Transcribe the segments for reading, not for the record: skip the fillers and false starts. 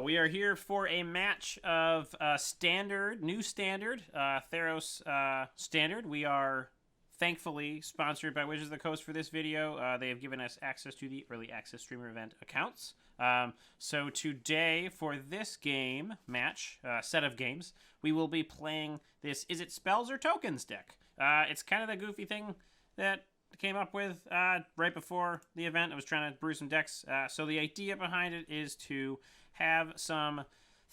we are here for a match of new standard, Theros standard. We are thankfully sponsored by Wizards of the Coast for this video. They have given us access to the early access streamer event accounts. So today, for this game match, set of games, we will be playing this Izzet Spells or Tokens deck. It's kind of the goofy thing that came up with right before the event. I was trying to brew some decks. So the idea behind it is to have some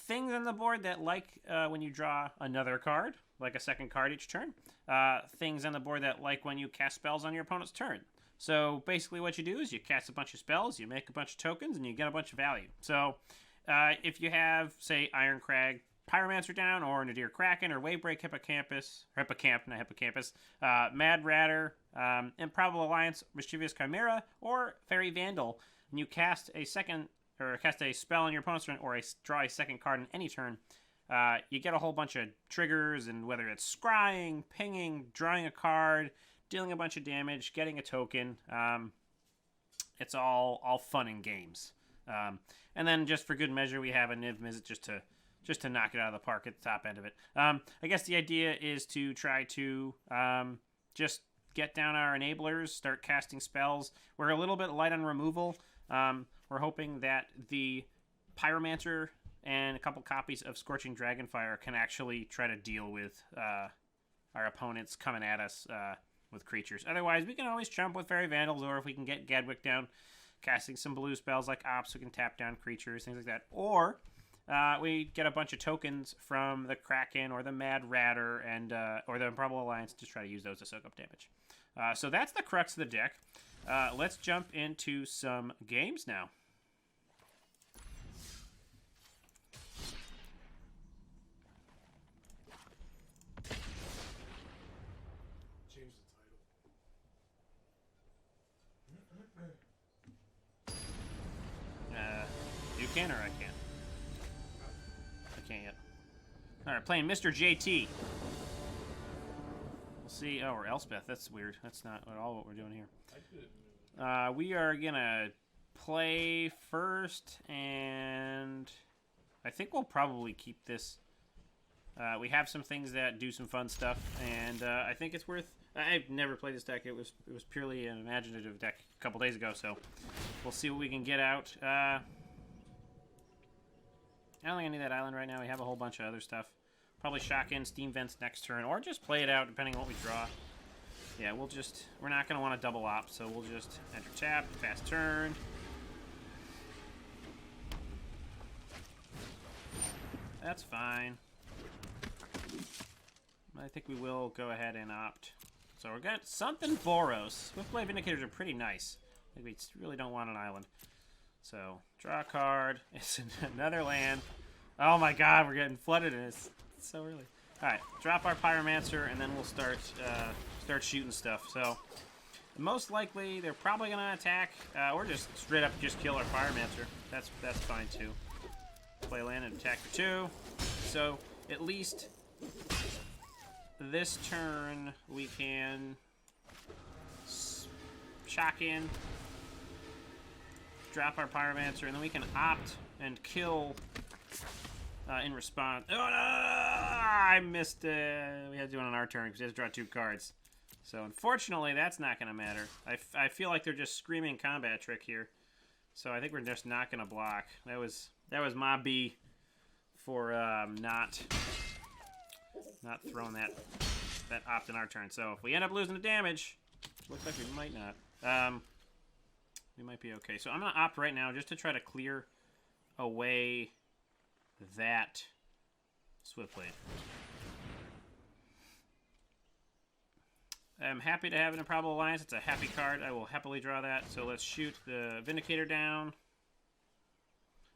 things on the board that, like when you draw another card, like a second card each turn, things on the board that, like when you cast spells on your opponent's turn. So basically what you do is you cast a bunch of spells, you make a bunch of tokens, and you get a bunch of value. So if you have, say, Iron Crag Pyromancer down, or Nadir Kraken, or Wavebreak Hippocampus, Mad Ratter, Improbable Alliance, Mischievous Chimera, or Fairy Vandal, and you cast a spell on your opponent's turn, or draw a second card in any turn, you get a whole bunch of triggers, and whether it's scrying, pinging, drawing a card, dealing a bunch of damage, getting a token, it's all fun and games. And then just for good measure, we have a Niv Mizzet just to knock it out of the park at the top end of it. I guess the idea is to try to just get down our enablers, start casting spells. We're a little bit light on removal. We're hoping that the Pyromancer and a couple copies of Scorching Dragonfire can actually try to deal with our opponents coming at us with creatures. Otherwise, we can always chump with Fairy Vandals, or if we can get Gadwick down, casting some blue spells like Ops, we can tap down creatures, things like that. Or we get a bunch of tokens from the Kraken or the Mad Ratter and or the Improbable Alliance to try to use those to soak up damage. So that's the crux of the deck. Let's jump into some games now. Change the title. You can or I can't? I can't yet. Alright, playing Mr. JT. We'll see. Oh, or Elspeth. That's weird. That's not at all what we're doing here. We are gonna play first, and I think we'll probably keep this. We have some things that do some fun stuff, and I think it's worth. I've never played this deck. It was purely an imaginative deck a couple days ago, so we'll see what we can get out. I don't think I need that island right now. We have a whole bunch of other stuff. Probably shock in Steam Vents next turn, or just play it out depending on what we draw. Yeah, we're not going to want to double op, so we'll just enter tap, fast turn. That's fine. I think we will go ahead and opt. So we're got something Boros. Swiftblade Vindicators are pretty nice. We really don't want an island. So, draw a card. It's another land. Oh my god, we're getting flooded and it's so early. Alright, drop our Pyromancer and then we'll start shooting stuff. So, most likely they're probably going to attack or just straight up just kill our Pyromancer. That's fine too. Play land and attack for 2. So, at least this turn we can shock in, drop our Pyromancer, and then we can opt and kill in response. Oh no! I missed it. We had to do it on our turn because we had to draw 2 cards. So unfortunately, that's not going to matter. I feel like they're just screaming combat trick here. So I think we're just not going to block. That was my B for not throwing that opt in our turn. So if we end up losing the damage, looks like we might not. We might be okay. So I'm going to opt right now just to try to clear away that Swiftblade. I'm happy to have an Improbable Alliance. It's a happy card. I will happily draw that. So let's shoot the Vindicator down.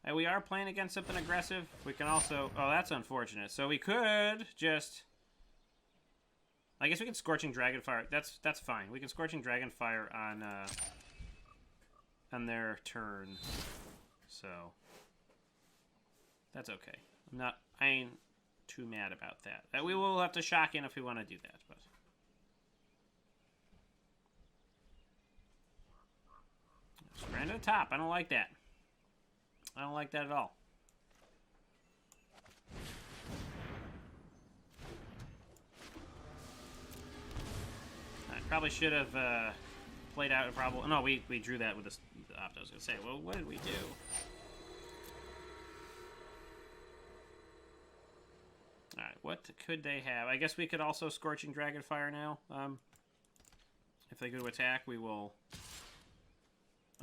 And we are playing against something aggressive. We can also... Oh, that's unfortunate. So we could just... I guess we can Scorching Dragonfire. That's fine. We can Scorching Dragonfire on their turn. So that's okay. I ain't too mad about that. We will have to shock in if we want to do that, but just ran to the top. I don't like that. I don't like that at all. Probably should have played out a problem. No, we drew that with the opt. I was gonna say, well, what did we do? All right, what could they have? I guess we could also Scorching Dragonfire now. If they go to attack, we will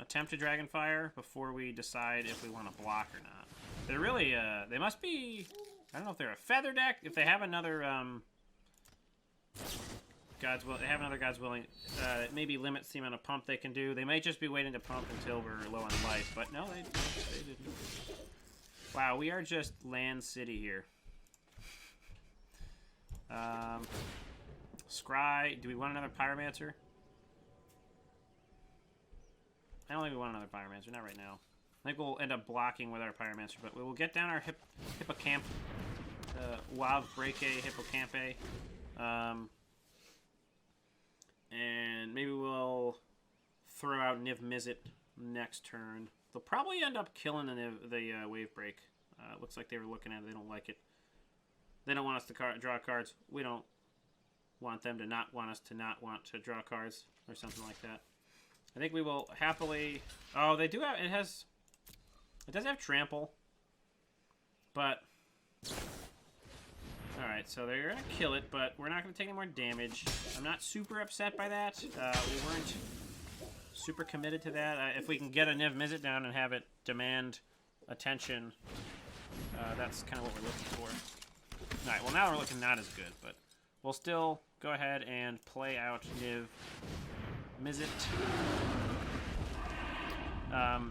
attempt to Dragonfire before we decide if we want to block or not. They're really, they must be, I don't know if they're a feather deck. If they have another, they have another God's Willing, it maybe limits the amount of pump they can do. They might just be waiting to pump until we're low on life, but no, they didn't. Wow, we are just Land City here. Scry, do we want another Pyromancer? I don't think we want another Pyromancer, not right now. I think we'll end up blocking with our Pyromancer, but we will get down our Hippocamp, Wild Breake Hippocampe, and maybe we'll throw out Niv Mizzet next turn. They'll probably end up killing the Wave Break. Looks like they were looking at it, they don't like it. They don't want us to draw cards. We don't want them to not want us to not want to draw cards or something like that. I think we will happily... Oh, they do have... It does have Trample. But... Alright, so they're going to kill it, but we're not going to take any more damage. I'm not super upset by that. We weren't super committed to that. If we can get a Niv Mizzet down and have it demand attention, that's kind of what we're looking for. Alright, well now we're looking not as good, but we'll still go ahead and play out Niv Mizzet.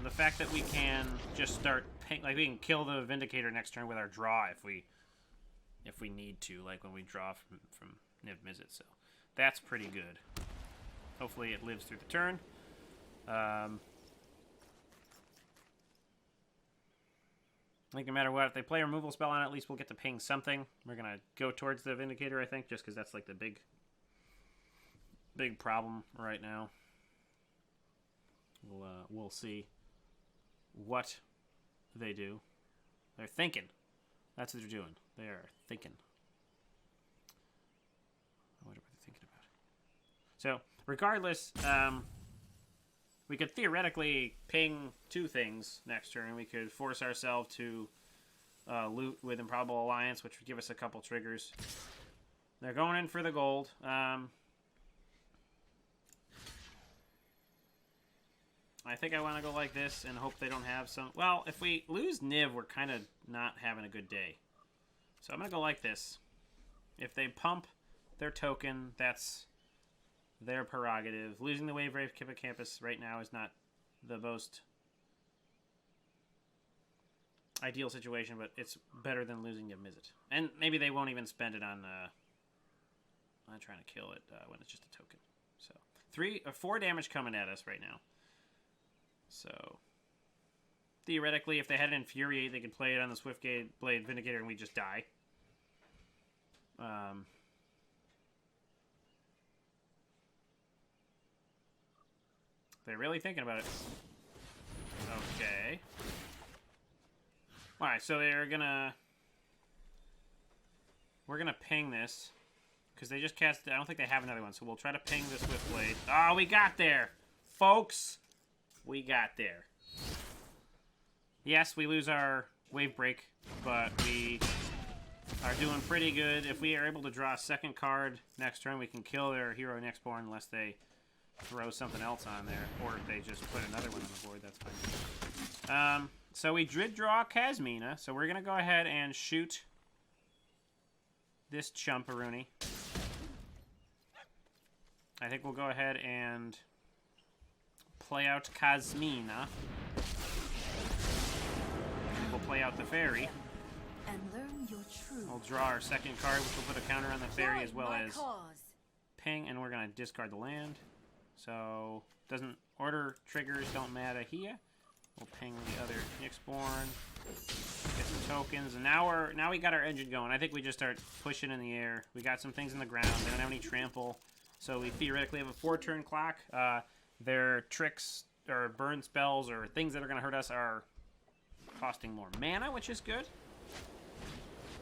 The fact that we can just start like we can kill the Vindicator next turn with our draw if we need to, like when we draw from Niv Mizzet, so that's pretty good. Hopefully it lives through the turn. I think no matter what, if they play a removal spell on it, at least we'll get to ping something. We're going to go towards the Vindicator, I think, just because that's like the big problem right now. We'll see what they do. They're thinking. That's what they're doing. They are thinking. I wonder what they're thinking about. So, regardless, we could theoretically ping 2 things next turn. We could force ourselves to loot with Improbable Alliance, which would give us a couple triggers. They're going in for the gold. I think I want to go like this and hope they don't have some... Well, if we lose Niv, we're kind of not having a good day. So I'm going to go like this. If they pump their token, that's their prerogative. Losing the Wave Brave Hippocampus right now is not the most ideal situation, but it's better than losing Niv Mizzet. And maybe they won't even spend it on trying to kill it when it's just a token. So 4 damage coming at us right now. So theoretically, if they had an Infuriate, they could play it on the Swiftblade Vindicator and we just die. They're really thinking about it. Okay. Alright, so we're gonna ping this. Because they just cast... I don't think they have another one, so we'll try to ping the Swiftblade. Oh, we got there! Folks! We got there. Yes, we lose our Wave Break, but we are doing pretty good. If we are able to draw a second card next turn, we can kill their Hero Nextborn unless they throw something else on there, or if they just put another one on the board, that's fine. So we did draw Kasmina, so we're going to go ahead and shoot this Chumparoonie. I think we'll go ahead and play out Kasmina. We'll play out the fairy. And learn your truth. We'll draw our second card, which will put a counter on the fairy as well as ping, and we're going to discard the land. So, order triggers don't matter here. We'll ping the other Nyxborn, get some tokens, and now we got our engine going. I think we just start pushing in the air. We got some things in the ground. They don't have any trample, so we theoretically have a 4-turn clock. Their tricks or burn spells or things that are going to hurt us are costing more mana, which is good.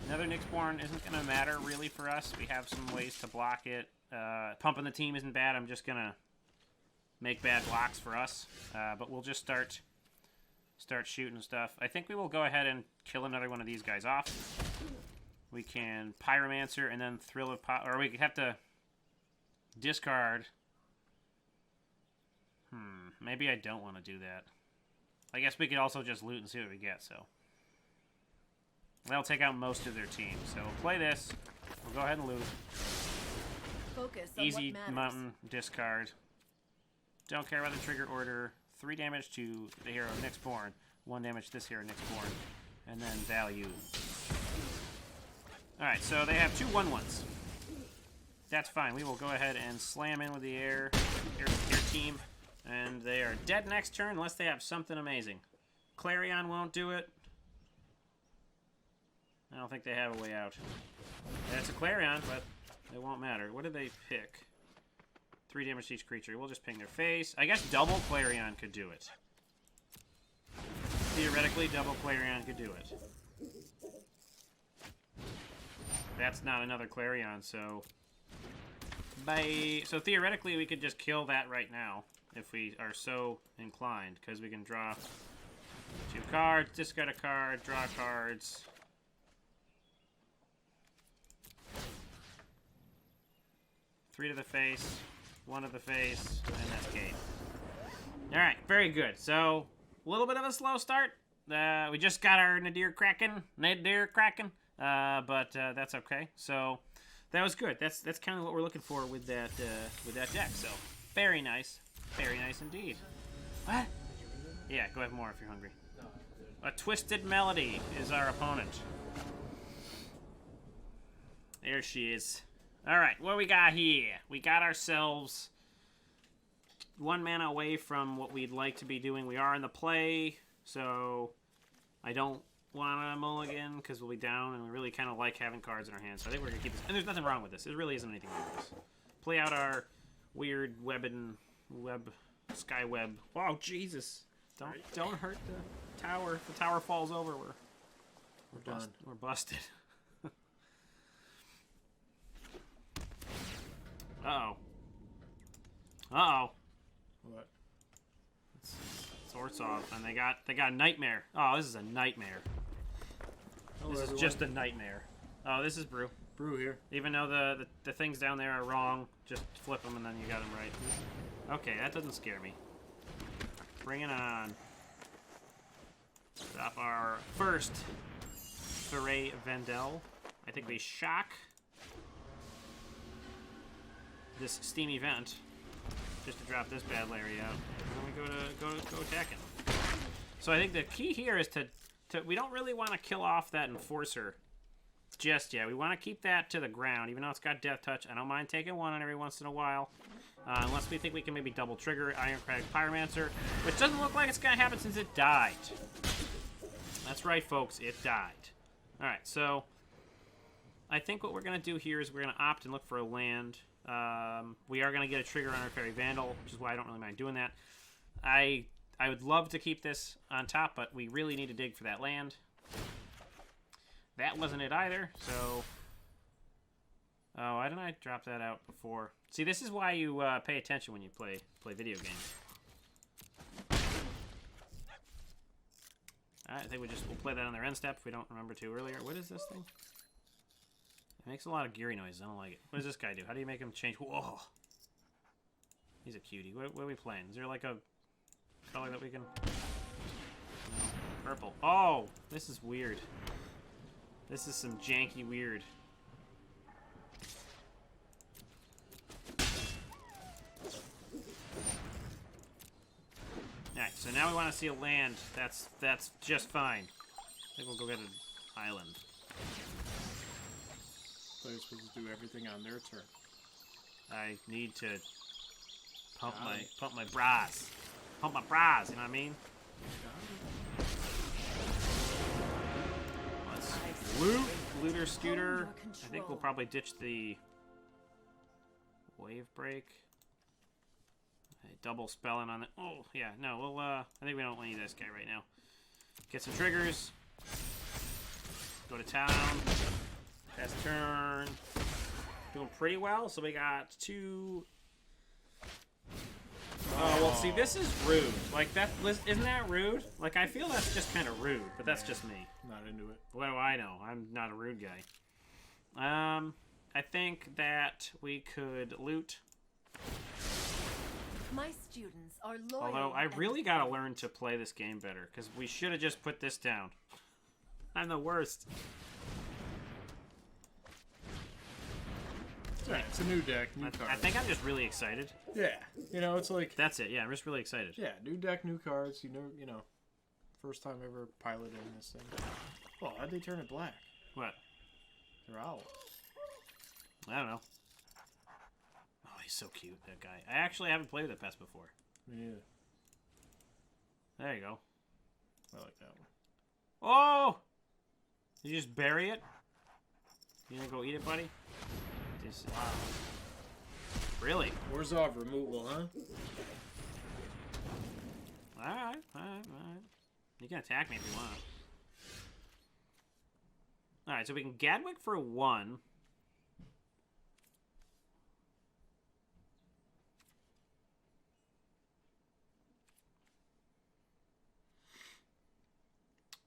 Another Nyxborn isn't going to matter really for us. We have some ways to block it. Pumping the team isn't bad. I'm just gonna make bad blocks for us. But we'll just start shooting stuff. I think we will go ahead and kill another one of these guys off. We can Pyromancer and then Thrill of or we have to discard. Maybe I don't want to do that. I guess we could also just loot and see what we get, so. That'll take out most of their team. So we'll play this. We'll go ahead and loot. Focus on Easy what matters. mountain discard. Don't care about the trigger order. 3 damage to the hero next born. 1 damage to this hero next born. And then value. Alright, so they have 2 1/1s. That's fine. We will go ahead and slam in with the air team. And they are dead next turn unless they have something amazing. Clarion won't do it. I don't think they have a way out. That's a Clarion, but it won't matter. What did they pick? 3 damage to each creature. We'll just ping their face. I guess double Clarion could do it. Theoretically, double Clarion could do it. That's not another Clarion, so... So theoretically, we could just kill that right now. If we are so inclined, because we can draw 2 cards, discard a card, draw cards. Three to the face, 1 to the face, and that's game. Alright, very good. So, a little bit of a slow start. We just got our Nadir Kraken, but that's okay. So, that was good. That's kind of what we're looking for with that deck. So, very nice. Very nice indeed. What? Yeah, go have more if you're hungry. A Twisted Melody is our opponent. There she is. Alright, what we got here? We got ourselves 1 mana away from what we'd like to be doing. We are in the play, so I don't want to mulligan because we'll be down, and we really kind of like having cards in our hands. So I think we're going to keep this. And there's nothing wrong with this. There really isn't anything wrong with this. Play out our weird sky web. Oh, Jesus. Don't hurt the tower. If the tower falls over, we're done. We're busted. Uh-oh. Uh-oh. What? It's Orzhov, and they got Nightmare. Oh, this is a nightmare. Hello, This is everyone. just a nightmare. Oh, this is Brew. Brew here. Even though the things down there are wrong, just flip them and then you got them right. Okay, that doesn't scare me. Bring it on. Stop our first Foray Vendel. I think we shock this Steam event just to drop this bad Larry out. And then we go attacking. So I think the key here is to we don't really want to kill off that Enforcer just yet. We want to keep that to the ground, even though it's got Death Touch. I don't mind taking 1 on every once in a while. Unless we think we can maybe double trigger Ironcrag Pyromancer, which doesn't look like it's going to happen since it died. That's right, folks, it died. Alright, so I think what we're going to do here is we're going to opt and look for a land. We are going to get a trigger on our Fairy Vandal, which is why I don't really mind doing that. I would love to keep this on top, but we really need to dig for that land. That wasn't it either, so... Oh, why didn't I drop that out before? See, this is why you pay attention when you play video games. Alright, I think we'll play that on their end step if we don't remember to earlier. What is this thing? It makes a lot of geary noises. I don't like it. What does this guy do? How do you make him change? Whoa! He's a cutie. What are we playing? Is there like a color that we can... No. Purple. Oh! This is weird. This is some janky weird. Alright, so now we want to see a land. That's just fine. I think we'll go get an island. Players supposed to do everything on their turn. I need to pump my bras. Pump my bras, you know what I mean? Let's looter scooter. I think we'll probably ditch the wave break. Double spelling on it. Oh, yeah, no, we'll, I think we don't need this guy right now. Get some triggers. Go to town. Pass turn. doing pretty well. So we got 2. Oh, well, see, this is rude. Like, that isn't that rude? Like, I feel that's just kind of rude, but that's just me. Not into it. What do I know? I'm not a rude guy. I think that we could loot. My students are loyal. Although, I and really gotta devoted. learn to play this game better, because we should have just put this down. I'm the worst. Yeah, it's a new deck, new I cards. think I'm just really excited. Yeah, you know, it's like That's it. Yeah, I'm just really excited. yeah, new deck, new cards. You know, first time ever piloting this thing. Well, how'd they turn it black? What? They're owls. I don't know. Oh, he's so cute, that guy. I actually haven't played with a pest before. Me neither. There you go. I like that one. Oh! Did you just bury it? You gonna go eat it, buddy? Just, wow. Really? Orzhov removal, huh? Alright. You can attack me if you want. Alright, so we can Gadwick for 1.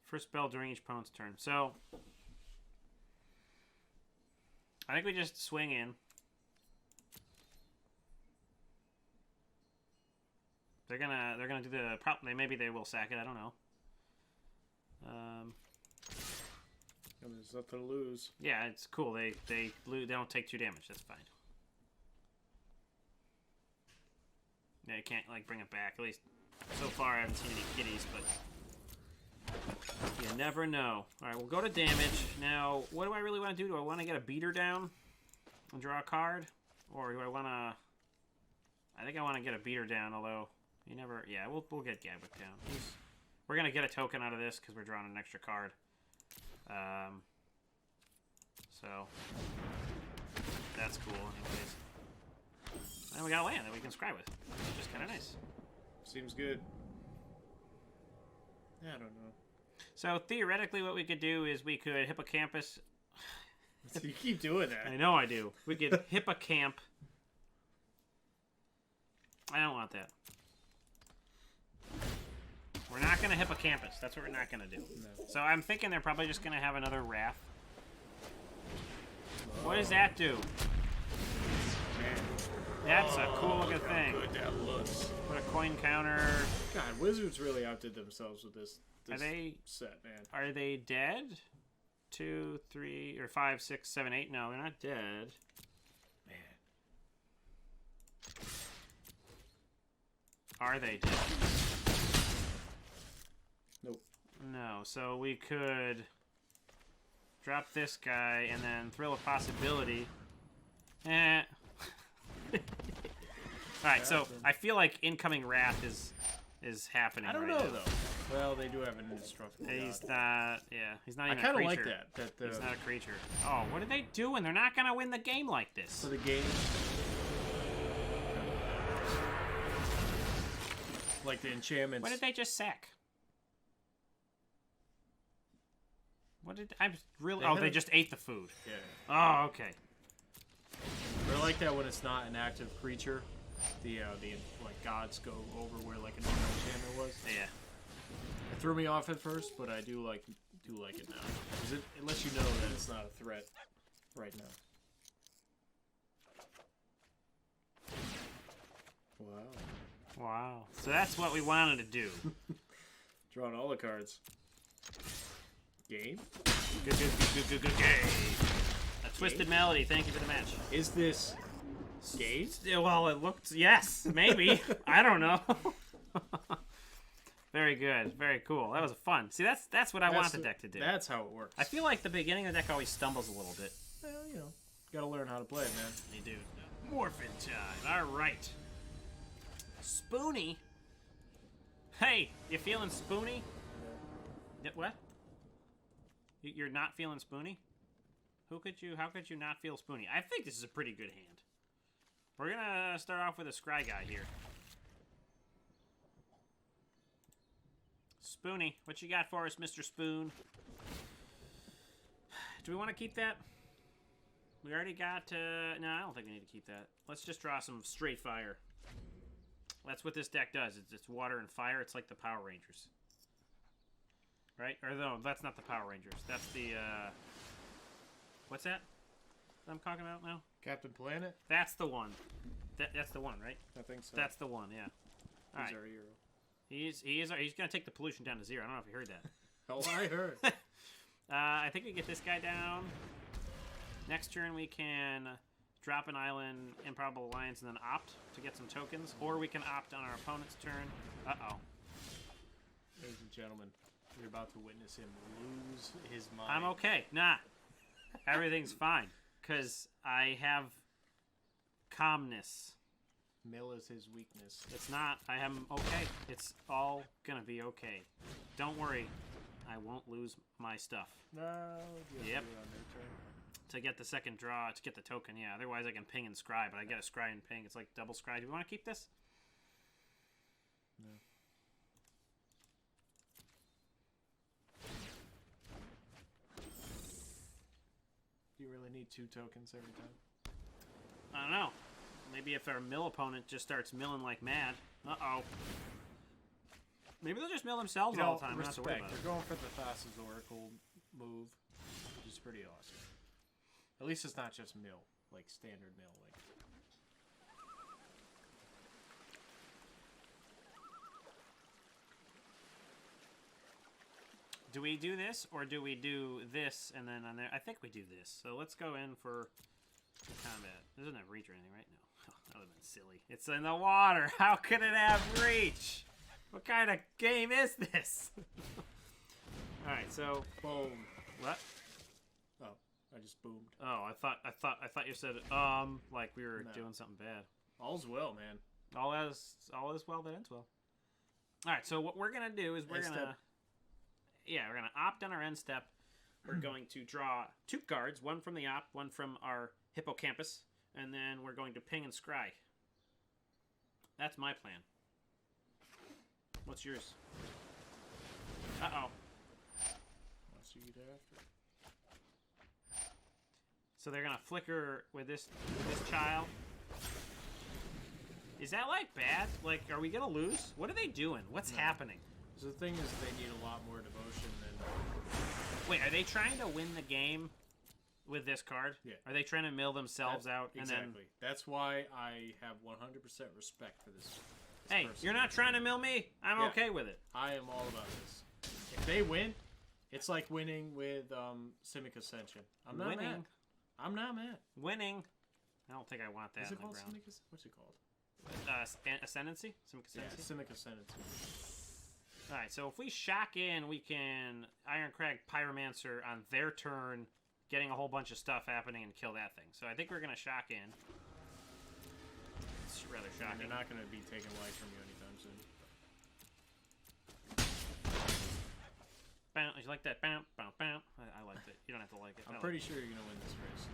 First spell during each opponent's turn. So I think we just swing in. They're gonna do the maybe they will sack it. I don't know. And there's nothing to lose. Yeah, it's cool. They don't take 2 damage. That's fine. Yeah, you can't like bring it back. At least so far I haven't seen any kitties, but you never know. All right, we'll go to damage. Now, what do I really want to do? Do I want to get a beater down and draw a card? Or do I want to... I think I want to get a beater down, although you never... Yeah, we'll get Gadwick down. We're going to get a token out of this because we're drawing an extra card. So, that's cool anyways. And we got a land that we can scry with, which is kind of nice. Seems good. Yeah, I don't know. So theoretically, what we could do is we could hippocampus. You keep doing that. I know I do. We could hippocamp. I don't want that. We're not gonna hippocampus. That's what we're not gonna do. No. So I'm thinking they're probably just gonna have another wrath. What does that do? Man. That's a cool looking Look how thing. good that looks. Put a coin counter. God, Wizards really outdid themselves with this Are they set, man. Are they dead? 2, 3, or 5, 6, 7, 8. No, they're not dead. Man. Are they dead? Nope. No. So we could drop this guy and then thrill a possibility. Eh. Alright, so I feel like incoming wrath is happening. I don't right know now. though. Well, they do have an indestructible. He's god. not. Yeah, he's not I even a kind of creature. like that. That He's not a creature. Oh, what are they doing? They're not gonna win the game like this. for the game. Like the enchantments. What did they just sack? What did I really? They Oh, had they a- just ate the food. Yeah. Oh, okay. Or like that when it's not an active creature. The like gods go over where like a normal enchantment was. Yeah. It threw me off at first, but I do like it now. 'Cause it lets you know that it's not a threat right now. Wow. Wow. So that's what we wanted to do. Drawing all the cards. Game? Good. A twisted melody. Thank you for the match. Is this game? Yeah, well, it looked. Yes, maybe. I don't know. Very good. Very cool. That was fun. See, that's what I want the deck to do. That's how it works. I feel like the beginning of the deck always stumbles a little bit. Well, you know, gotta learn how to play it, man. You do. Morphin time. All right. Spoony. Hey, you feeling spoony? What? You're not feeling spoony? How could you not feel spoony? I think this is a pretty good hand. We're gonna start off with a scry guy here. Spoony, what you got for us, Mr. Spoon? Do we want to keep that? We already got, no, I don't think we need to keep that. Let's just draw some straight fire. That's what this deck does. It's water and fire. It's like the Power Rangers. Right? Or no, that's not the Power Rangers. That's the, what's that I'm talking about now? Captain Planet? That's the one. That's the one, right? I think so. That's the one, yeah. All He's right. our hero. He's going to take the pollution down to 0. I don't know if you heard that. Oh, I heard. I think we get this guy down. Next turn we can drop an island, Improbable Alliance, and then opt to get some tokens. Or we can opt on our opponent's turn. Uh-oh. Ladies and gentlemen, we're about to witness him lose his mind. I'm okay. Nah. Everything's fine. Because I have calmness. Mill is his weakness. It's not. I am okay. It's all going to be okay. Don't worry. I won't lose my stuff. No. Yep. On their turn. To get the second draw, to get the token, yeah. Otherwise I can ping and scry, but I get a scry and ping. It's like double scry. Do we want to keep this? No. Do you really need 2 tokens every time? I don't know. Maybe if our mill opponent just starts milling like mad. Uh-oh. Maybe they'll just mill themselves all the time. Respect. Not to worry about They're going for the fastest Oracle move, which is pretty awesome. At least it's not just mill, like standard mill. Like Do we do this, or do we do this and then on there? I think we do this. So let's go in for combat. This doesn't have reach or anything, right? No. That would have been silly. It's in the water. How could it have reach? What kind of game is this? Alright, so boom. what? Oh, I just boomed. Oh, I thought you said like we were doing something bad. All's well, man. All is well that ends well. Alright, so what we're gonna do is we're gonna opt on our end step. We're going to draw 2 cards, one from the opt, one from our hippocampus, and then we're going to ping and scry. That's my plan. What's yours? Uh-oh. I'll see you after. So they're gonna flicker with this child. Is that like bad? Like, are we gonna lose? What are they doing? What's happening? So the thing is, they need a lot more devotion than. Wait, are they trying to win the game with this card? Yeah. Are they trying to mill themselves out and exactly. then? That's why I have 100% respect for this. Hey, person. you're not trying to mill me? I'm okay with it. I am all about this. If they win, it's like winning with Simic Ascension. I'm not Winning. mad. I'm not mad. Winning. I don't think I want that Is on it the called ground. Simic? What's it called? Ascendancy? Simic Yeah, Ascendancy? Simic Ascendancy. Alright, so if we shock in, we can Ironcrag Pyromancer on their turn, getting a whole bunch of stuff happening and kill that thing. So I think we're going to shock in. It's rather And shocking. they're not going to be taking life from you anytime soon. Bow, you like that? Bow, bow, bow. I liked it. You don't have to like it. I'm pretty sure you're going to win this race.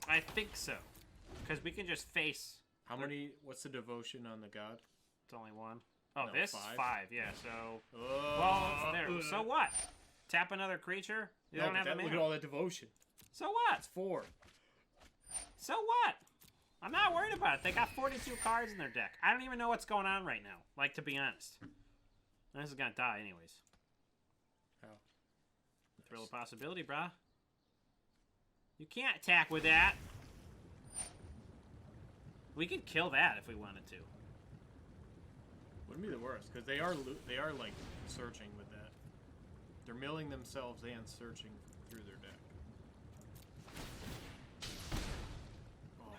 I think so. Because we can just face... How many? What's the devotion on the god? It's only one. Oh, No, this? 5? 5, yeah, so... Oh, Well, there. So what? Tap another creature? You No, don't but have the look mana. at all that devotion. So what? It's 4. So what? I'm not worried about it. They got 42 cards in their deck. I don't even know what's going on right now. Like, to be honest. This is gonna die anyways. How? Thrill of possibility, brah. You can't attack with that. We could kill that if we wanted to. Wouldn't be the worst, because they are like searching with that. They're milling themselves and searching through their deck. Oh.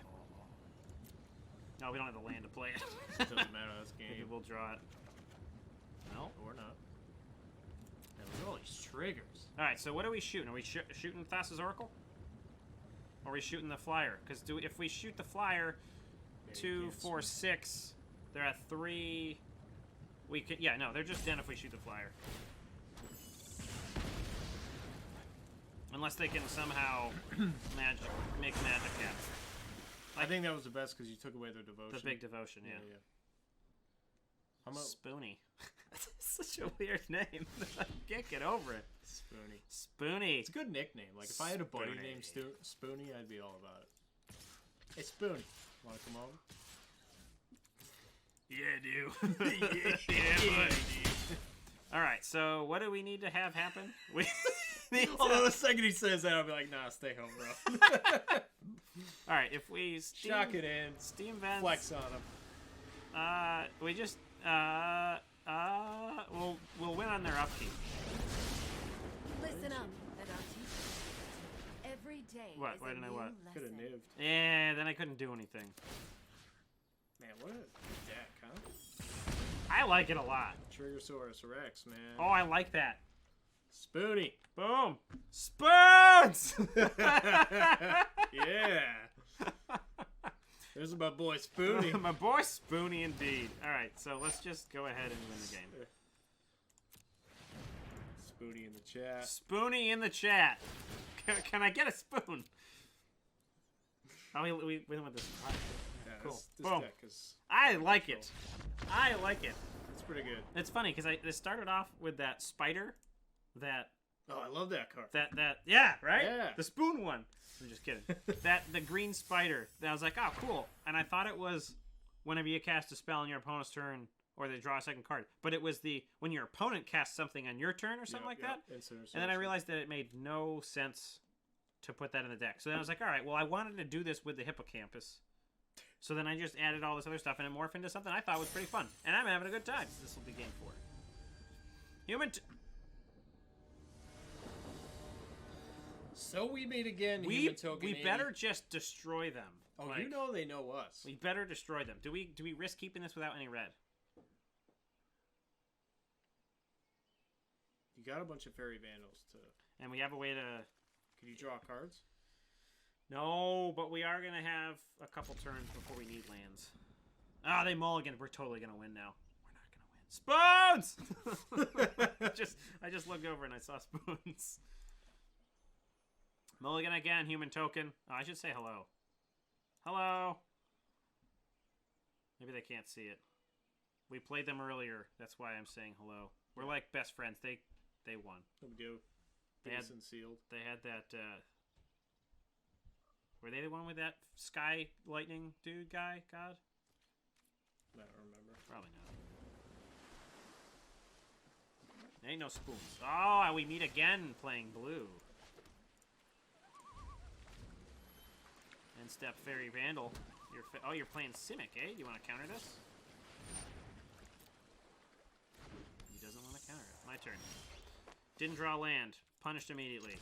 No, we don't have the land to play it. It doesn't matter. That's Maybe game. we'll draw it. No. Or not. And look at all these triggers. All right. So what are we shooting? Are we shooting Thassa's Oracle? Or are we shooting the flyer? Because if we shoot the flyer, Yeah, you 2, can't 4, swing. 6. They're at 3. We could. Yeah. No, they're just dead if we shoot the flyer. Unless they can somehow make magic happen. I think that was the best because you took away their devotion. The big devotion, yeah. How much? Spoony. Such a weird name. I can't get over it. Spoony. Spoony. It's a good nickname. Like, if I had a buddy Spoony. named Spoony, I'd be all about it. Hey, Spoony. Want to come over? Yeah, dude. yeah, buddy, dude. All right, so what do we need to have happen? We need to- Although the second he says that, I'll be like, nah, stay home, bro. All right, if we Shock it in. steam vents, Flex on him. we just we'll win on their upkeep. Listen up at our teacher. Every day What? is Why a didn't I new what? Could have lesson. nived. Yeah, then I couldn't do anything. Man, what a deck, huh? I like it a lot. Triggersaurus Rex, man. Oh, I like that. Spoony. Boom. Spoons! Yeah. There's my boy Spoony. My boy Spoony indeed. Alright, so let's just go ahead and win the game. Spoony in the chat. Spoony in the chat. Can I get a spoon? Oh, we win with this. Yeah, Cool. This Boom. deck is I like it. I like it. it's pretty good. It's funny because it started off with that spider, that Oh, I love that card. yeah, right? Yeah. The spoon one. I'm just kidding. The green spider. That I was like, oh, cool. And I thought it was whenever you cast a spell on your opponent's turn or they draw a second card. But it was when your opponent casts something on your turn or something like that. And then I realized that it made no sense to put that in the deck. So then I was like, all right, well, I wanted to do this with the hippocampus. So then I just added all this other stuff and it morphed into something I thought was pretty fun. And I'm having a good time. This will be game 4. So we meet again. We Human Token 80. better just destroy them. Oh, Like, you know they know us. we better destroy them. Do we risk keeping this without any red? You got a bunch of fairy vandals to. And we have a way to. Can you draw cards? No, but we are gonna have a couple turns before we need lands. Ah, they mulligan. We're totally gonna win now. We're not gonna win. Spoons. I just looked over and I saw spoons. Mulligan again. Human token. Oh, I should say hello. Hello. Maybe they can't see it. We played them earlier. That's why I'm saying hello. We're like best friends. They won. What we do? They had- Base and sealed. They had that. Were they the one with that sky lightning dude guy? God, I don't remember. probably not. Ain't no spoons. Oh, we meet again playing blue. End step fairy vandal. You're playing Simic, eh? You want to counter this? He doesn't want to counter it. My turn. Didn't draw land. Punished immediately.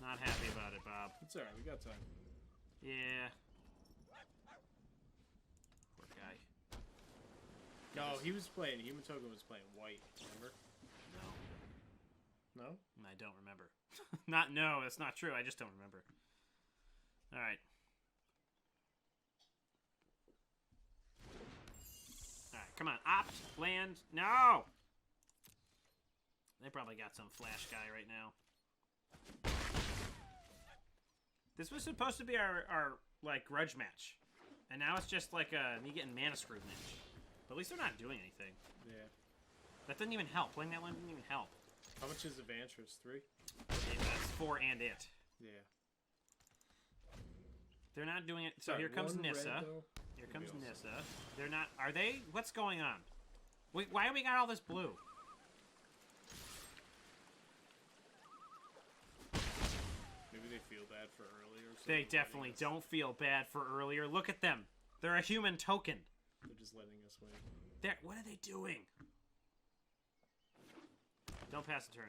Not happy about it, Bob. It's alright. We got time. Yeah. Poor guy. No, he was playing. Human Token was playing white. Remember? No, No. I don't remember. No, that's not true. I just don't remember. All right. All right, come on. Opt, land. No! They probably got some flash guy right now. This was supposed to be our like grudge match, and now it's just like me getting mana screwed match. But at least they're not doing anything. Yeah. That didn't even help. Playing that one didn't even help. How much is Advantress? 3? That's 4 and it. Yeah. They're not doing it. So Sorry, here comes one red, Nissa. though. Here Would comes be awesome. Nissa. They're not. Are they? What's going on? Why have we got all this blue? Maybe they feel bad for earlier. So They they're letting definitely us- don't feel bad for earlier. Look at them. They're a human token. They're just letting us win. What are they doing? Don't pass the turn.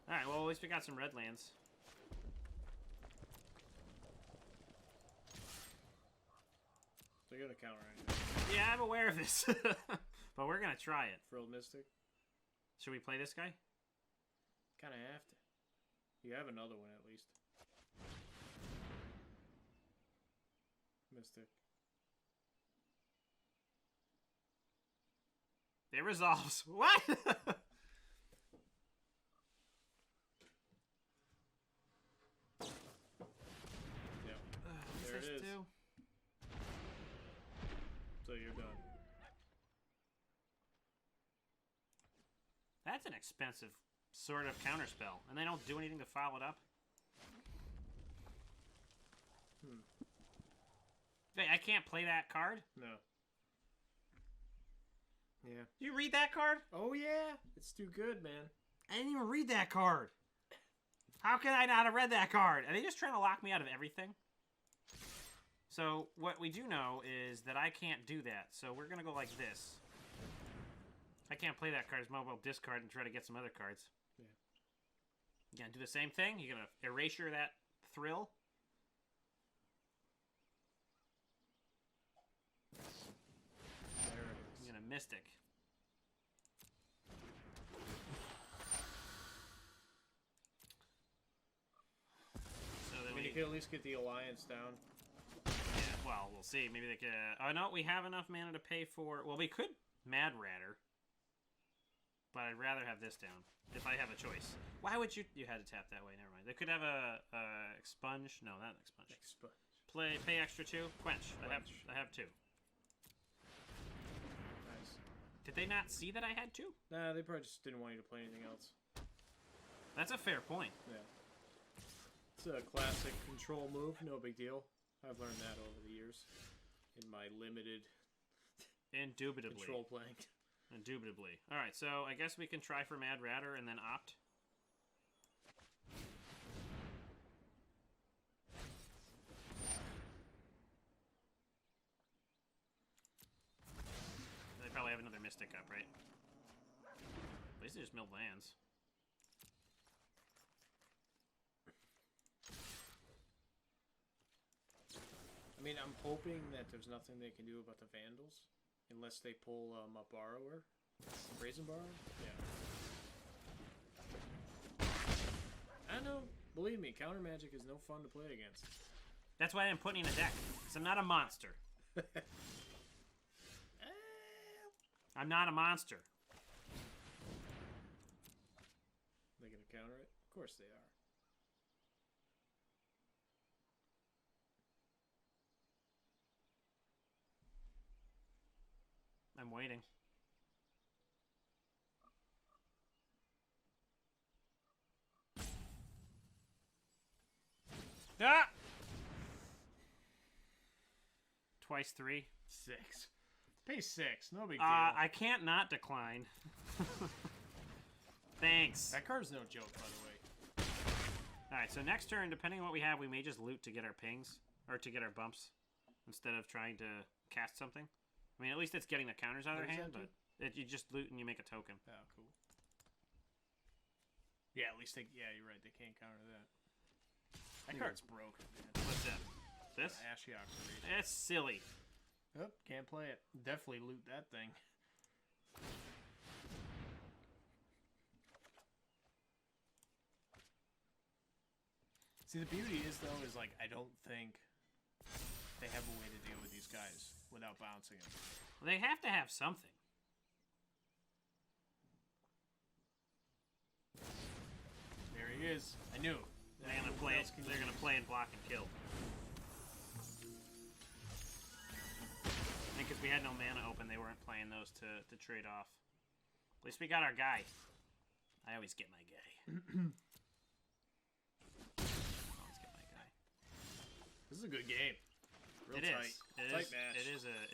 All right. Well, at least we got some red lands. They're gonna counter anyway. Yeah, I'm aware of this, but we're gonna try it. Frilled Mystic. Should we play this guy? Kind of have to. You have another one at least. Mystic. It resolves. What? Yep. What's There it this is. do? So you're done. That's an expensive sort of counterspell. And they don't do anything to follow it up? Wait, I can't play that card? No. Yeah. You read that card? Oh, yeah. It's too good, man. I didn't even read that card. How can I not have read that card? Are they just trying to lock me out of everything? So, what we do know is that I can't do that. So, we're going to go like this. I can't play that card as mobile discard and try to get some other cards. Yeah. You going to do the same thing? You're going to erasure that thrill? There it is. You're going to Mystic. So then I mean, you could at least get the Alliance down. Yeah, well, we'll see. Maybe they could... oh, no, we have enough mana to pay for... Well, we could Mad Ratter. But I'd rather have this down, if I have a choice. Why would you... You had to tap that way, never mind. They could have a Expunge. No, not an Expunge. Expunge. Pay extra 2. Quench. I have 2. Nice. Did they not see that I had 2? Nah, they probably just didn't want you to play anything else. That's a fair point. Yeah. It's a classic control move, no big deal. I've learned that over the years in my limited Indubitably. control playing. Indubitably. Alright, so I guess we can try for Mad Ratter and then opt. They probably have another Mystic up, right? At least they just milled lands. I mean, I'm hoping that there's nothing they can do about the Vandals. Unless they pull a Borrower. Brazen Borrower? Yeah. I don't know. Believe me, counter magic is no fun to play against. That's why I didn't put any in a deck. Because I'm not a monster. I'm not a monster. They gonna counter it? Of course they are. I'm waiting. Ah! Twice 3. 6. Pay 6. No big deal. I can't not decline. Thanks. That card's no joke, by the way. Alright, so next turn, depending on what we have, we may just loot to get our pings. Or to get our bumps. Instead of trying to cast something. I mean, at least it's getting the counters out of their hand, but you just loot and you make a token. Oh, cool. Yeah, at least they... Yeah, you're right. They can't counter that. That card's broken, man. What's that? This? Ashy Oxidation. It's silly. Oh, can't play it. Definitely loot that thing. See, the beauty is, though, is, like, I don't think they have a way to deal with these guys without bouncing them. Well, they have to have something. There he is. I knew. They're gonna play. They're gonna play and block and kill. I think because we had no mana open, they weren't playing those to trade off. At least we got our guy. I always get my guy. Always get my guy. This is a good game. Real It tight. is. It Tight is. match.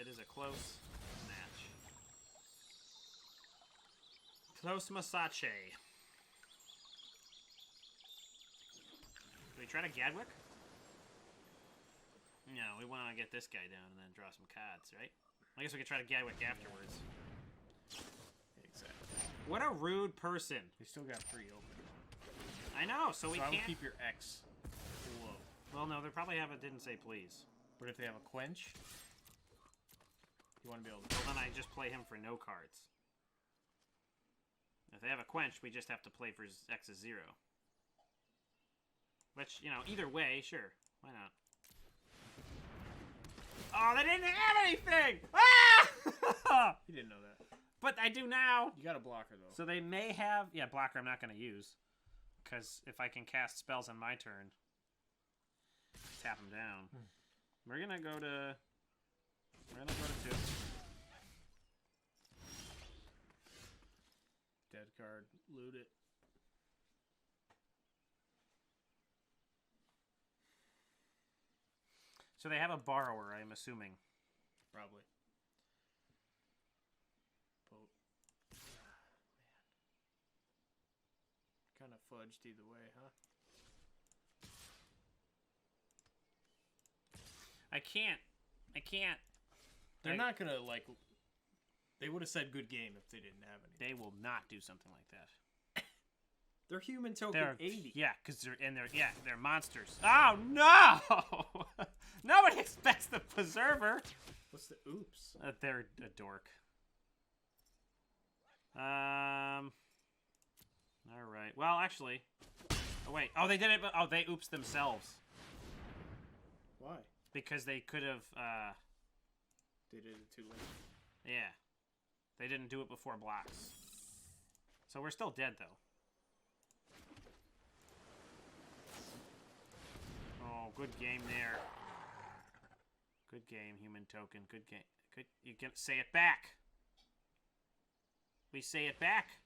It is a close match. Close Masache. Do we try to Gadwick? No, we want to get this guy down and then draw some cards, right? I guess we could try to Gadwick afterwards. Exactly. What a rude person. We still got 3 open. I know, so we I would can't... keep your X low. Well, no, they probably have a didn't say please. But if they have a quench, you want to be able to... Well, then I just play him for no cards. If they have a quench, we just have to play for X is 0. Which, you know, either way, sure. Why not? Oh, they didn't have anything! Ah! You didn't know that. But I do now. You got a blocker, though. So they may have... Yeah, blocker I'm not going to use. Because if I can cast spells on my turn, tap them down. We're going to go to... We're going to go to 2. dead card. Loot it. So they have a borrower, I'm assuming. Probably. Pope. Man. Kind of fudged either way, huh? I can't. They're not gonna like. They would have said good game if they didn't have any. They will not do something like that. They're human token They're 80. Yeah, because they're monsters. Oh no! Nobody expects the preserver. What's the oops? They're a dork. All right. Well, actually. Oh wait. Oh, they did it. But they oops themselves Why? because they could have. They did it too late. Yeah. They didn't do it before blocks. So we're still dead though. Oh, good game there. Good game, human token. Good game. Good. You can say it back. We say it back.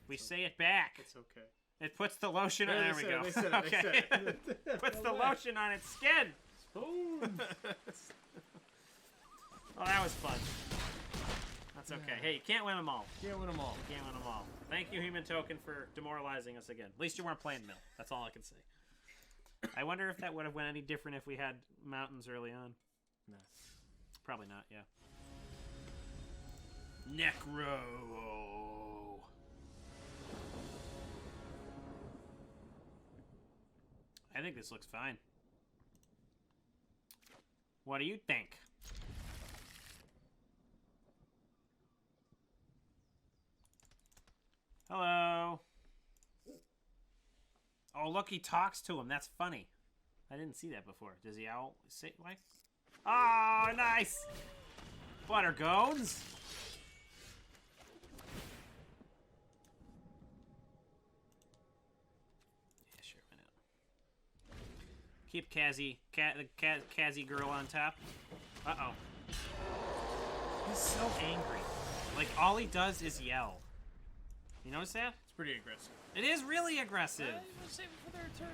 We say it back. It's okay. It puts the lotion on. Yeah, There they we said go. it, they said it, they Okay. said it. Puts the lotion on its skin. Spoon. Well, that was fun. That's okay. Hey, you can't win them all. Can't win them all. Can't win them all. Thank you, human token, for demoralizing us again. At least you weren't playing mill. That's all I can say. I wonder if that would have went any different if we had mountains early on. No. Probably not, yeah. Necro. I think this looks fine. What do you think? Hello. Oh, look, he talks to him. That's funny. I didn't see that before. Does he owl say like? Oh, nice. Buttergones. Yeah, sure, why not? Keep Kazzy girl on top. Uh-oh. He's so angry. Like, all he does is yell. You notice that? It's pretty aggressive. It is really aggressive. Save it for their turn.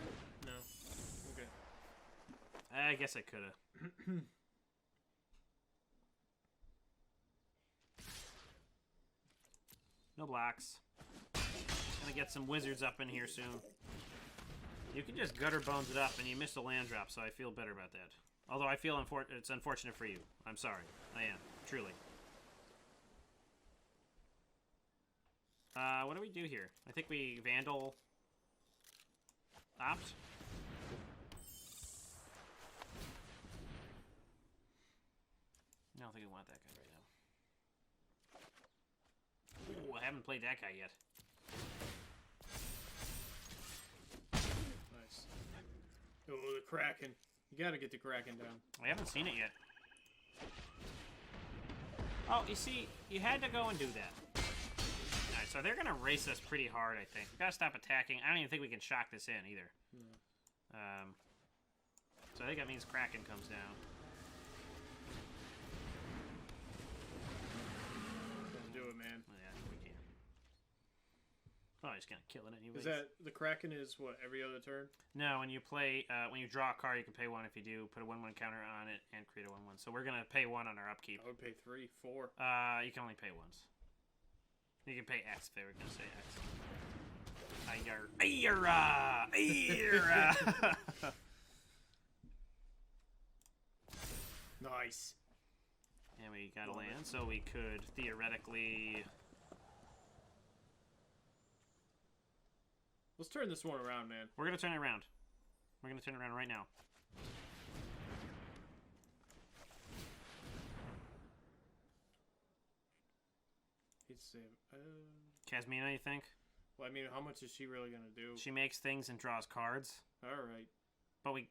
No. Okay. I guess I could have. No blocks. Gonna get some wizards up in here soon. You can just gutter bones it up, and you miss a land drop, so I feel better about that. Although I feel it's unfortunate for you. I'm sorry. I am. Truly. What do we do here? I think we Vandal opt. I don't think we want that guy right now. Ooh, I haven't played that guy yet. Nice. Oh, the Kraken. You gotta get the Kraken down. I haven't seen it yet. Oh, you see, you had to go and do that. Alright, so they're gonna race us pretty hard, I think. We gotta stop attacking. I don't even think we can shock this in, either. No. So I think that means Kraken comes down. Don't do it, man. Oh, yeah, we can. Oh, he's kind of killing it anyways. Is that the Kraken is what, every other turn? No, when you play, when you draw a card, you can pay 1 if you do. Put a 1/1 counter on it and create a 1/1. So we're gonna pay 1 on our upkeep. I would pay 3, 4. You can only pay once. You can pay X if they were gonna say X. Ayara! Ayara! Nice. And we got a land, so we could theoretically. Let's turn this one around, man. We're gonna turn it around. We're gonna turn it around right now. He'd save. Kasmina, you think? Well, I mean, how much is she really gonna do? She makes things and draws cards. All right. But we.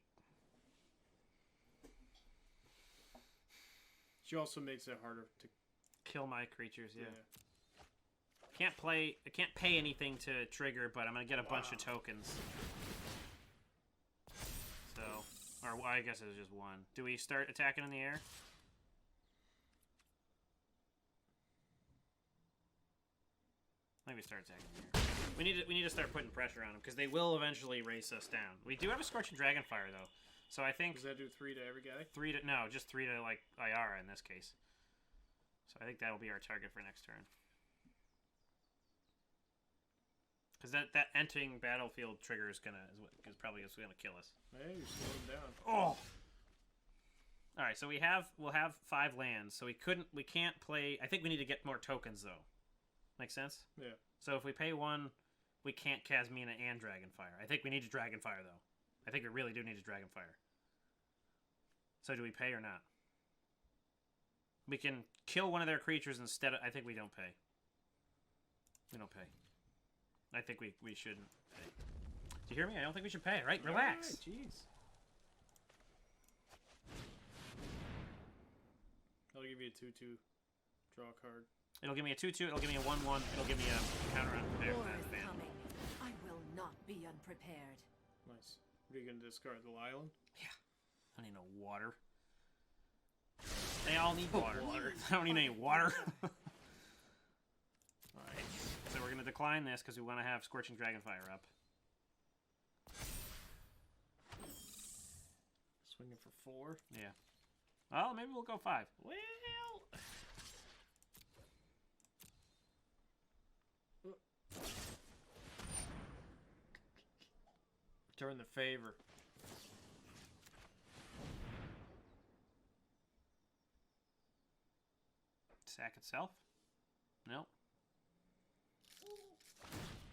She also makes it harder to Kill my creatures, yeah. I can't pay anything to trigger, but I'm gonna get a bunch of tokens. So, or well, I guess it was just 1. Do we start attacking in the air? think we start attacking here. We need to start putting pressure on them because they will eventually race us down. We do have a Scorching Dragonfire though, so I think Does that do 3 to every guy? just 3 to like Ayara in this case. So I think that will be our target for next turn. Because that entering battlefield trigger is probably gonna kill us. Hey, you're slowing down. Oh. All right, so we'll have 5 lands. So we can't play. I think we need to get more tokens though. Make sense? Yeah. So if we pay 1, we can't Casmina and Dragonfire. I think we need to Dragonfire though. I think we really do need to Dragonfire. So do we pay or not? We can kill one of their creatures instead of. I think we don't pay. We don't pay. I think we shouldn't pay. Do you hear me? I don't think we should pay. Right? Relax. Jeez. I'll give you a 2/2. Draw a card. It'll give me a 2/2. It'll give me a 1/1. It'll give me a counter on there. War is coming. I will not be unprepared. Nice. What are you going to discard? The island? Yeah. I need no water. They all need water. I don't need any water. Alright. So we're going to decline this because we want to have Scorching Dragonfire up. Swinging for 4. Yeah. Well, maybe we'll go 5. Well... Return the favor. Sack itself? Nope.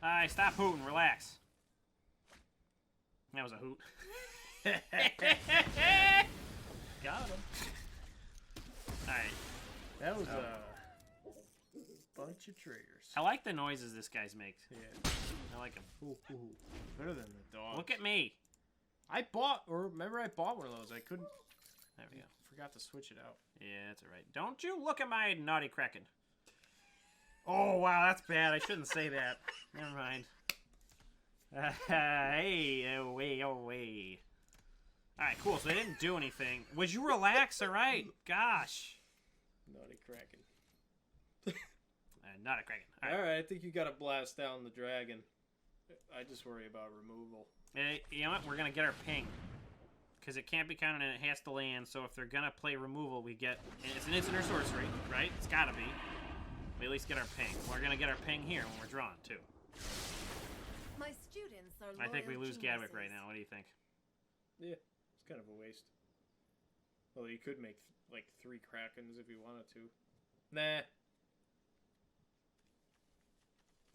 Alright, stop hooting. Relax. That was a hoot. Got him. Alright. That was a bunch of triggers. I like the noises this guy's makes. Yeah. I like them. Better than the dog. Look at me. Remember I bought one of those. I couldn't. There we go. Forgot to switch it out. Yeah, that's alright. Don't you look at my naughty Kraken. Oh, wow, that's bad. I shouldn't say that. Never mind. Hey, away. Alright, cool. So they didn't do anything. Would you relax? Alright. Gosh. Naughty Kraken. Not a Kraken. Alright, I think you gotta blast down the dragon. I just worry about removal. You know what? We're going to get our ping. Because it can't be counted and it has to land. So if they're going to play removal, we get... It's an instant or sorcery, right? It's got to be. We at least get our ping. We're going to get our ping here when we're drawn, too. My students are I think we loyal lose Gadwick geniuses. right now. What do you think? Yeah, it's kind of a waste. Well, you could make like 3 Krakens if you wanted to. Nah.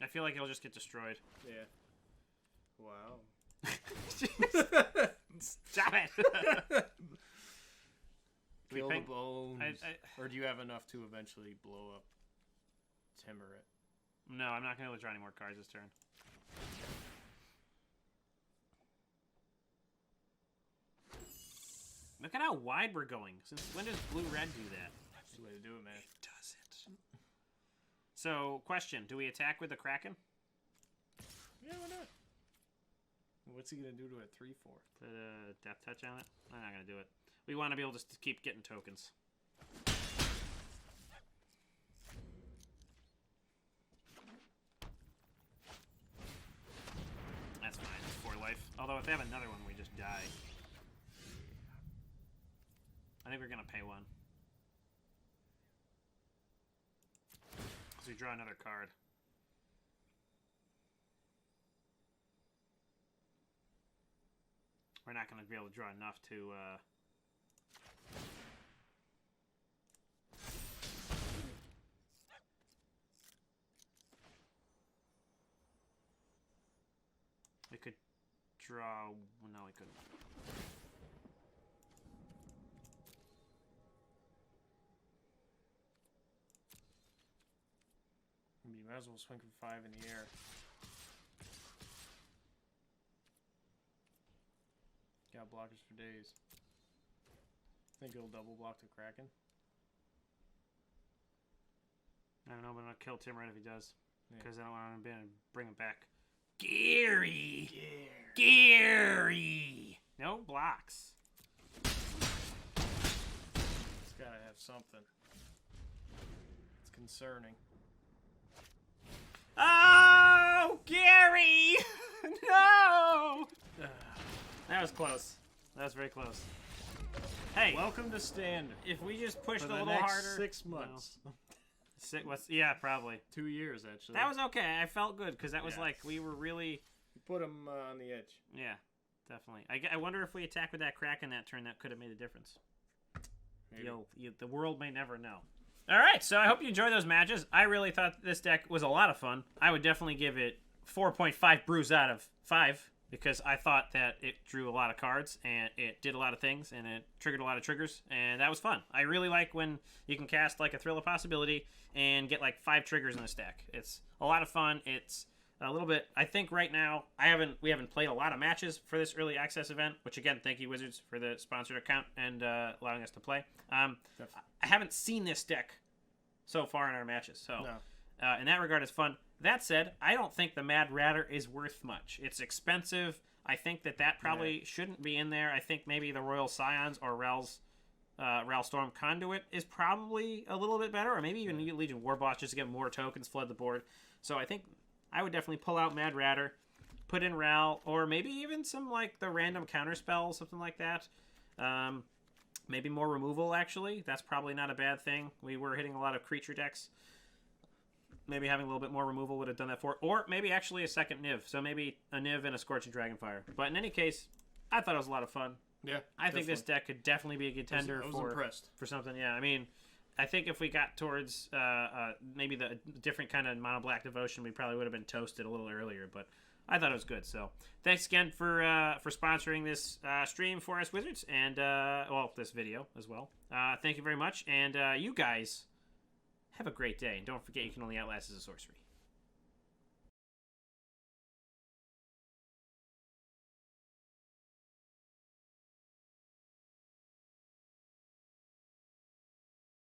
I feel like it'll just get destroyed. Yeah. Wow. Stop it! Kill the bones. I- Or do you have enough to eventually blow up Timber it? No, I'm not going to be able to draw any more cards this turn. Look at how wide we're going. Since when does blue-red do that? That's the way to do it, man. It doesn't. So, question. Do we attack with the Kraken? Yeah, why not? What's he going to do to a 3/4? Put a Death Touch on it? I'm not going to do it. We want to be able to just keep getting tokens. That's fine. It's 4 life. Although if they have another one, we just die. I think we're going to pay 1. So we draw another card. We're not going to be able to draw enough to... We could draw... No, we couldn't. You might as well swing for 5 in the air. Got blockers for days. Think it'll double block the Kraken? I don't know, but I'm going to kill Tim right if he does. Yeah. Because I don't want to bring him back. Gary! Gary! No blocks. It's gotta have something. It's concerning. Oh, Gary! No! That was close. That was very close. Hey, Welcome to standard. if we just pushed For a the little next harder... 6 months. Yeah, probably. 2 years, actually. That was okay. I felt good, because that was Yeah. like, we were really... You put him on the edge. Yeah, definitely. I wonder if we attack with that Kraken that turn, that could have made a difference. Maybe. The world may never know. All right, so I hope you enjoyed those matches. I really thought this deck was a lot of fun. I would definitely give it 4.5 brews out of 5 because I thought that it drew a lot of cards and it did a lot of things and it triggered a lot of triggers, and that was fun. I really like when you can cast like a Thrill of Possibility and get like 5 triggers in the stack. It's a lot of fun. It's a little bit. I think right now we haven't played a lot of matches for this early access event, which again, thank you Wizards for the sponsored account and allowing us to play. I haven't seen this deck so far in our matches, so No. in that regard, it's fun. That said, I don't think the Mad Ratter is worth much. It's expensive. I think that probably shouldn't be in there. I think maybe the Royal Scions or Rel's Storm Conduit is probably a little bit better, or maybe even Legion Warboss just to get more tokens, flood the board. So I think I would definitely pull out Mad Ratter, put in Ral, or maybe even some like the random counter spells, something like that. Maybe more removal, actually. That's probably not a bad thing. We were hitting a lot of creature decks. Maybe having a little bit more removal would have done that for it. Or maybe actually a second Niv. So maybe a Niv and a Scorching Dragonfire. But in any case, I thought it was a lot of fun. Yeah. I think this deck could definitely be a contender I was impressed. for something. Yeah, I mean, I think if we got towards maybe the different kind of mono black devotion, we probably would have been toasted a little earlier. But I thought it was good. So thanks again for sponsoring this stream for us, Wizards, and this video as well. Thank you very much, and you guys have a great day. And don't forget, you can only outlast as a sorcery.